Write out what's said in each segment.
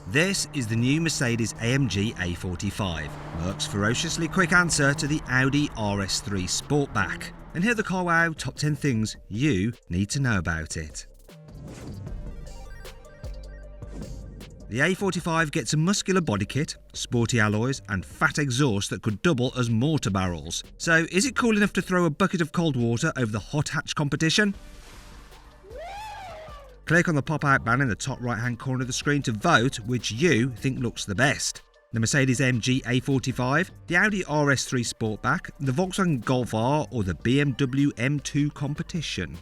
This is the new Mercedes Amg A45, Merc's ferociously quick answer to the Audi RS3 Sportback. And here are the Car Wow top 10 things you need to know about it. The A45 gets a muscular body kit, sporty alloys and fat exhaust that could double as mortar barrels. So is it cool enough to throw a bucket of cold water over the hot hatch competition? Click on the pop-out banner in the top right-hand corner of the screen to vote which you think looks the best. The Mercedes Amg A45, the Audi RS3 Sportback, the Volkswagen Golf R or the BMW M2 Competition.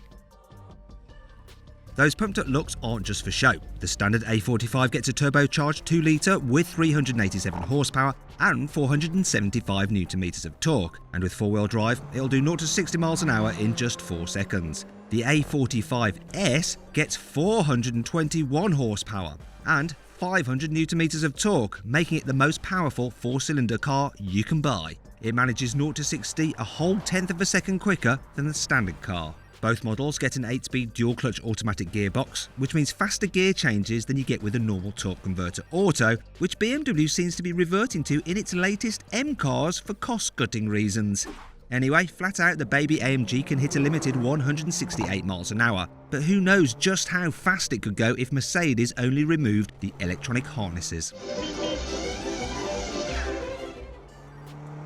Those pumped up looks aren't just for show. The standard A45 gets a turbocharged 2-litre with 387 horsepower and 475 Nm of torque, and with 4-wheel drive it'll do 0 to 60 miles an hour in just 4 seconds. The A45S gets 421 horsepower and 500 Nm of torque, making it the most powerful 4-cylinder car you can buy. It manages 0 to 60 a whole tenth of a second quicker than the standard car. Both models get an 8-speed dual-clutch automatic gearbox, which means faster gear changes than you get with a normal torque converter auto, which BMW seems to be reverting to in its latest M cars for cost-cutting reasons. Anyway, flat out the baby AMG can hit a limited 168 miles an hour, but who knows just how fast it could go if Mercedes only removed the electronic harnesses.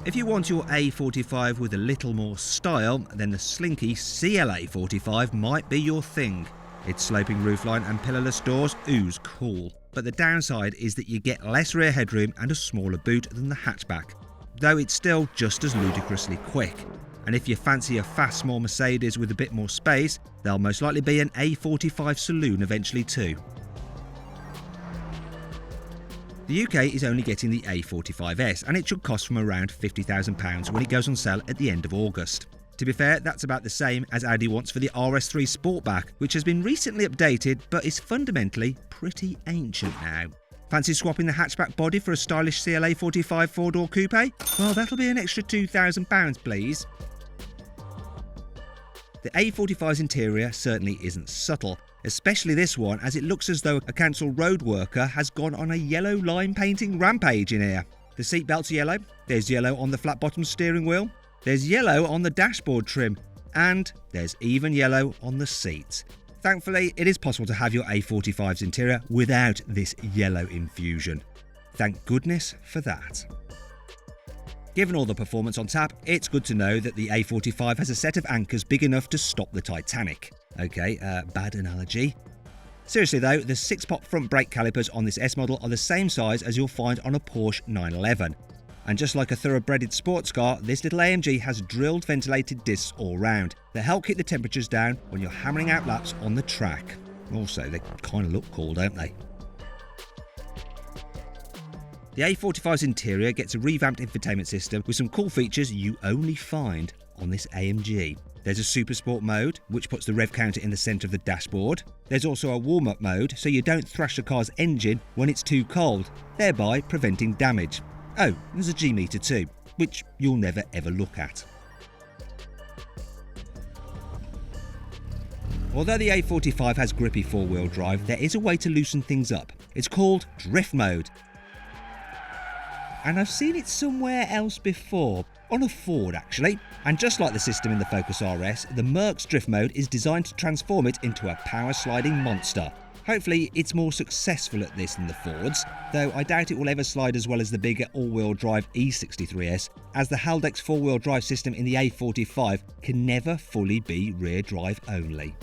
If you want your A45 with a little more style, then the slinky Cla45 might be your thing. Its sloping roofline and pillarless doors ooze cool, but the downside is that you get less rear headroom and a smaller boot than the hatchback, though it's still just as ludicrously quick. And if you fancy a fast small Mercedes with a bit more space, there'll most likely be an A45 saloon eventually too. The UK is only getting the A45S and it should cost from around £50,000 when it goes on sale at the end of August. To be fair, that's about the same as Audi wants for the RS3 Sportback, which has been recently updated but is fundamentally pretty ancient now. Fancy swapping the hatchback body for a stylish Cla45 4-door coupe? Well, that'll be an extra £2,000 please. The A45's interior certainly isn't subtle, especially this one, as it looks as though a council road worker has gone on a yellow line painting rampage in here. The seatbelts are yellow, there's yellow on the flat bottom steering wheel, there's yellow on the dashboard trim, and there's even yellow on the seats. Thankfully, it is possible to have your A45's interior without this yellow infusion. Thank goodness for that. Given all the performance on tap, it's good to know that the A45 has a set of anchors big enough to stop the Titanic. Okay, bad analogy. Seriously though, the 6-pot front brake calipers on this S model are the same size as you'll find on a Porsche 911. And just like a thoroughbred sports car, this little AMG has drilled ventilated discs all round that help keep the temperatures down when you're hammering out laps on the track. Also, they kind of look cool, don't they? The A45's interior gets a revamped infotainment system with some cool features you only find on this AMG. There's a Super Sport mode, which puts the rev counter in the centre of the dashboard. There's also a warm-up mode, so you don't thrash the car's engine when it's too cold, thereby preventing damage. Oh, there's a G-meter too, which you'll never ever look at. Although the A45 has grippy 4-wheel drive, there is a way to loosen things up. It's called drift mode. And I've seen it somewhere else before, on a Ford actually. And just like the system in the Focus RS, the Merc's drift mode is designed to transform it into a power sliding monster. Hopefully it's more successful at this than the Fords, though I doubt it will ever slide as well as the bigger all-wheel drive E63S, as the Haldex 4-wheel drive system in the A45 can never fully be rear drive only.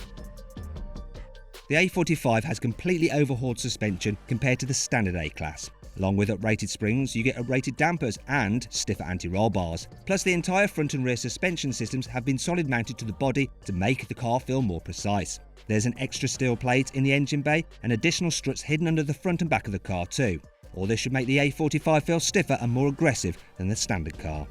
The A45 has completely overhauled suspension compared to the standard A-Class. Along with uprated springs, you get uprated dampers and stiffer anti-roll bars. Plus the entire front and rear suspension systems have been solid mounted to the body to make the car feel more precise. There's an extra steel plate in the engine bay and additional struts hidden under the front and back of the car too. All this should make the A45 feel stiffer and more aggressive than the standard car.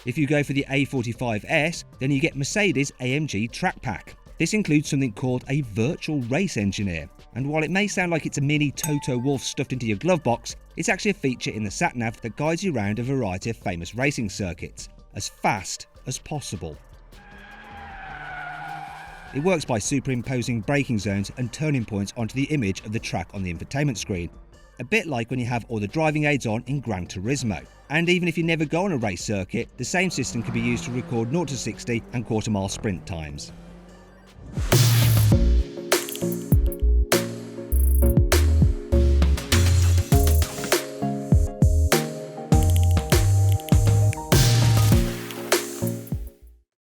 If you go for the A45S, then you get Mercedes AMG Track Pack. This includes something called a virtual race engineer, and while it may sound like it's a mini Toto Wolff stuffed into your glove box, it's actually a feature in the sat-nav that guides you around a variety of famous racing circuits, as fast as possible. It works by superimposing braking zones and turning points onto the image of the track on the infotainment screen, a bit like when you have all the driving aids on in Gran Turismo. And even if you never go on a race circuit, the same system can be used to record 0 to 60 and quarter-mile sprint times.